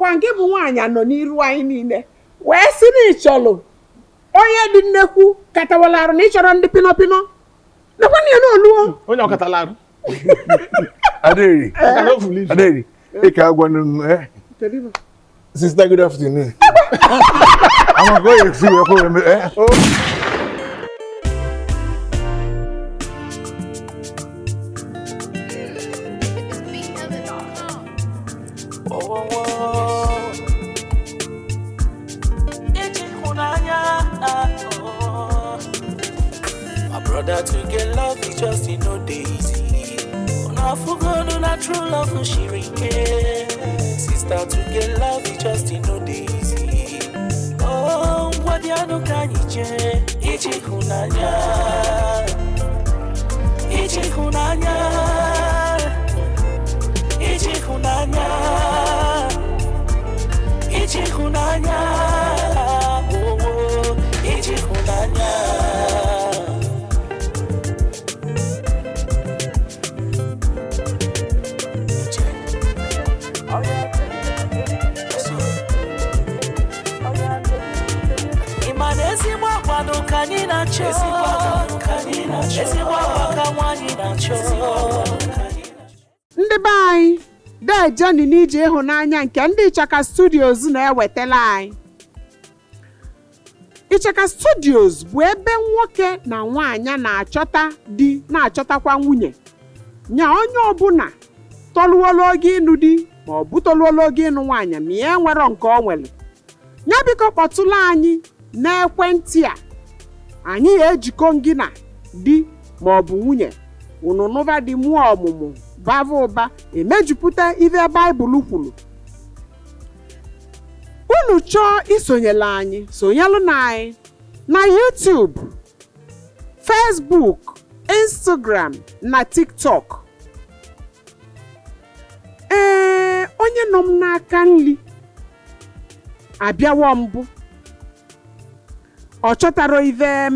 ọkwa nke bụ nwaanyị nọ n'iru anyị niile wee sị na ịchọlụ onye dị nnekwu katawala arụ na ịchọrọ ndị pinọpinọ nekwana ya n'oluo onye ọkatala arụ Aderi, ike agwanụ sister, good afternoon. I'm going to see you. Brother, to get love is just no daisy. Now for God, not true love, no she sister, to get love is just no daisy. Oh, what ya no can Ije Ihunanya, Ije Ihunanya, Ije Ihunanya, Ije Ihunanya, oh, Ije Ihunanya. Ndị be anyị dejeni n'Ije Ihunanya nke ndị Ichaka Studios na-ewetala anyị. Ichaka Studios bụ ebe nwoke na nwaanyị na-achọta di na-achọtakwa nwunye nya onye ọbụla toluwolo oge ịnụ di ma ọ bụ toluwolo oge ịnụ nwaanyị ma ya nwere nke ọ nwere. Nya biko kpọtụla anyị n'ekwentị a anyị ejikọ gị na di ma ọ bụ nwunye unu nụva dị mụọ ọmụmụ bava ụba emejupụta ife Baịbụl kwuru. Unu chọọ isonyela anyị sonyelụ na anyị na YouTube, Facebook, Instagram na TikTok. Onye nọ m n'aka nri abịawo mbụ ọ chọtara ive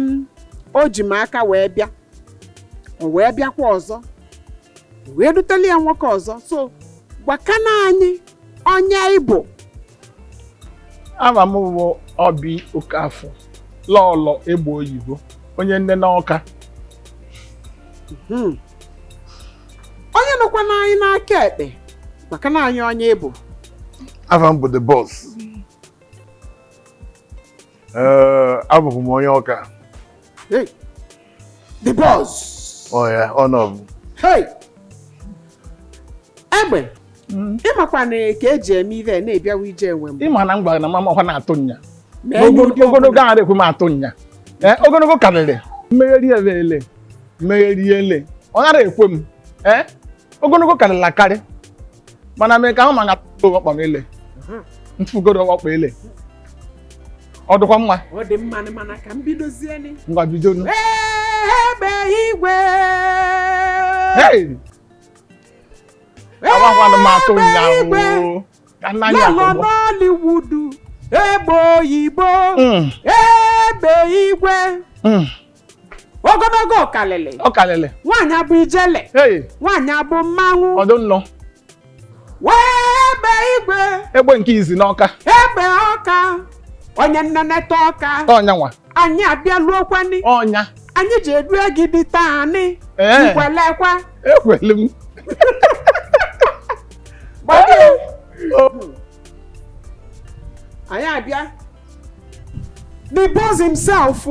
o ji m aka wee bịa o wee bịakwa ọzọ wee dutele ya nwoke ọzọ so gwakana anyị onye Igbo. Ama m bụ Obi Okafọ lọlọ Egbo oyibo onye nne n'Ọka. Onye nọkwa n'anyị n'aka ekpe gwakana anyị onye Igbo. Afam bụ the boss. Abụbụ m onye Ọka. Hey, the boss. Oh yeah, ọnọbụ. Hey, egbe ịmakwa na ka eji eme ive na-ebịawa ije enwe m. Ịma na mgba na mama ọkwa na-atụ nya. Ogologo ahụ ekwe m atụ nya. Ogologo karịrị mmegheri ele mmegheri ele ọ nara ekwe m. Ogologo karịrị akarị mana mee ka ahụ ma na-atụ ọkpa m ele ntụgoro ọkpa ele ọ dịkwa mma. Ọ dị mma mana ka m bidozie ni ngwa bido nu. Egbe igwe. Hey! Awakwana m atụ nyawo. Ka nna ya akọbọ. Nollywood, Egbe oyibo. Egbe igwe. Ogologo ọkalịlị. Ọkalịlị. Nwaanyị abụ ijele. Hey! Nwaanyị abụ mmanwụ. Ọdụ nnọ. Egbe igwe. Egbe nke izi n'Ọka. Egbe Ọka. Onye nneneta Ọka. Ọnya nwa. Anyị abịaluokwani. Ọnya. Anyị ji edu gị dị taanị. Nkwelekwa. Ekwele m. Anyị abịa. The boss himself.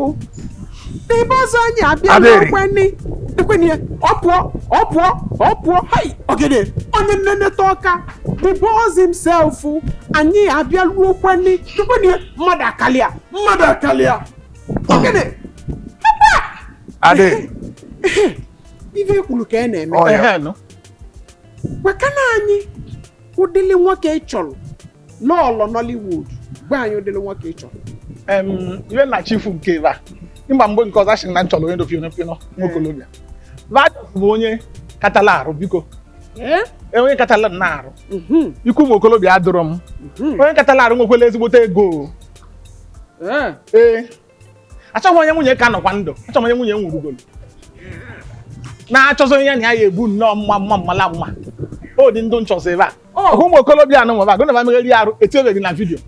The boss onye abịaluokwani. Ekweni ọpụọ. Hai, ogede. Onye nneneta Ọka. The boss himself. Anyị abịaluokwani. Ekweni mmadụ akalia. Ogede. Ade. Ife kwuru ka na-eme. Oh yeah. Gwakana anyị ụdịlị nwoke ịchọrọ n'ọlọ Nollywood. Gwa anyị ụdịlị nwoke ịchọrọ. Iwe na chifu nke ba. Ịma mgbe nke ọzọ asị na nchọrọ onye dofio nwokolobịa. Vajọs bụ onye katala arụ biko. Onye katala na arụ. Ikwu m okolobịa adụrọ m. Onye katala arụ nwekwala ezigbote ego. Achọghị onye nwunye ka nọkwa ndụ. Achọghị onye nwunye nwurugolo. Na-achọzọ onye ya na ya ebu nnọọ mma. O dị ndụ nchọsọ ebe a. ụmụ okolobịa anụ nwa gụ na megharị arụ echebeghị na vidio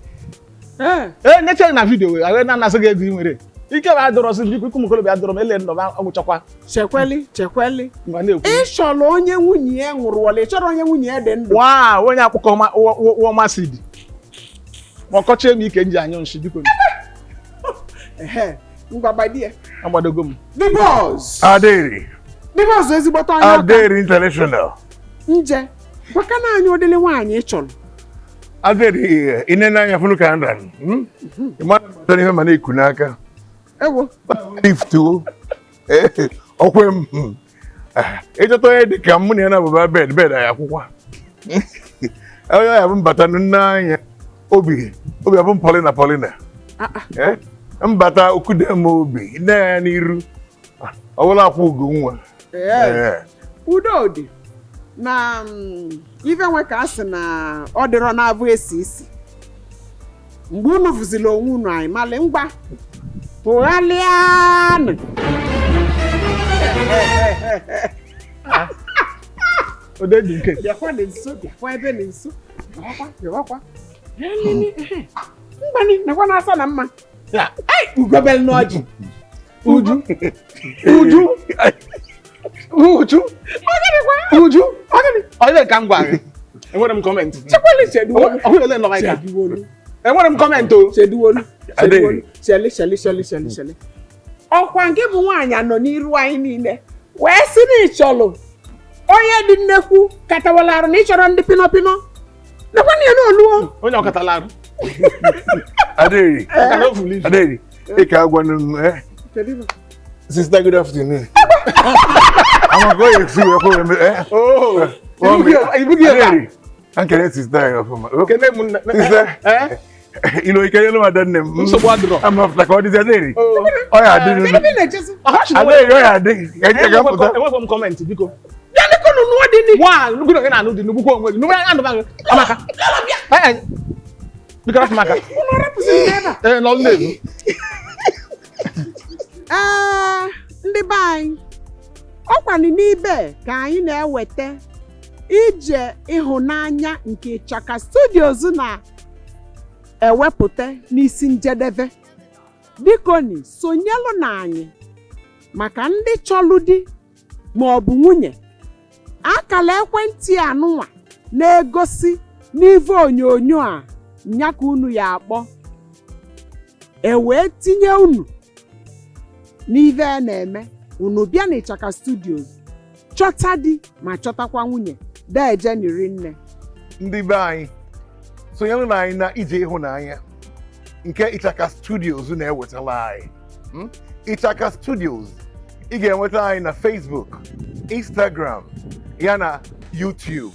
nyecheghị na vidio wee agha na-anasị gị ego ị nwere ike bụ adọrọsị biko ụmụ okolobịa adọrọ m ele nnọba ọgwụchakwa chekweli mgbe na-ekwu ị chọrọ onye nwunye ya nwụrụ wala ị chọrọ onye nwunye ya dị ndụ onye akpụkọ wọmasidi ma ọkọchie m ike nji anyụ nshi biko mgbabadi ya agbadogo m the boss Aderi. the boss ezigbote onye ọka Aderi International. nje gwakana anyị ụdịrị nwaanyị ị chọrọ Aderi ine n'anya funu ka nran. Ịmara mmadụ ihe ma na-eku n'aka. ewo Lift o. Ọkwe m. Ịchọta onye dị ka m na ya na-abụba bed anyị akwụkwọ. Onye ya bụ mbata n'anya obi abụ m Paulina. Mbata okude m obi nne ya n'iru. Ọwụla akwụ ugo nwa. udo dị na ife nwe ka a sị na ọ dịrọ na-abụ esi isi mgbe unu fụzila onwe unu anyị malị ngwa tụghalịanụ ode dị nke bịakwa dị nso bịakwa ebe dị nso bịawakwa mgbani nakwa na-asa na mma ugobel n'ọjị Uju onye ka m gwa gị enwere m kọmentị enwere m kọmentị o cheduwolu sheli ọkwa nke bụ nwaanyị anọ n'iru anyị niile wee sị na ịchọlụ onye dị nnekwu katawala arụ na ịchọrọ ndị pinọpinọ nakwa na ya n'oluo onye ọkatala arụ Aderi. Ike agwanụ Sister, good afternoon. I'm going to see you. I'm going to sister. You know, you can't know that name. I'm not like all this. Aderi. Oh, yeah, I didn't. Aderi, I didn't. I want some comments because. ndị be anyị ọkwani n'ibe ka anyị na-eweta ije ịhụnanya nke Ichaka Studios na-ewepụta n'isi njedebe bikoni sonyelu na anyị maka ndị chọlụ di ma ọ bụ nwunye akala ekwentị anụnwa na-egosi n'ive onyonyo a nyaka unu ya akpọ wee tinye unu n'ive a na-eme unu bịa na Ichaka Studios chọta di ma chọtakwa nwunye deje niri nne ndị be anyị sonyere na anyị na ije ịhụnanya nke Ichaka Studios na-ewetala anyị Ichaka Studios ị ga-enweta anyị na Facebook, Instagram ya na YouTube.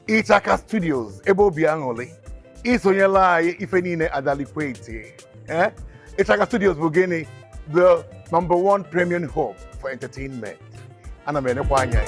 Ichaka Studios ebe obi aṅụrị isonyela anyị ife niile adalikwe ite Ichaka Studios bụ gịnị? The #1 premium hub for entertainment. Ana m enekwa anya.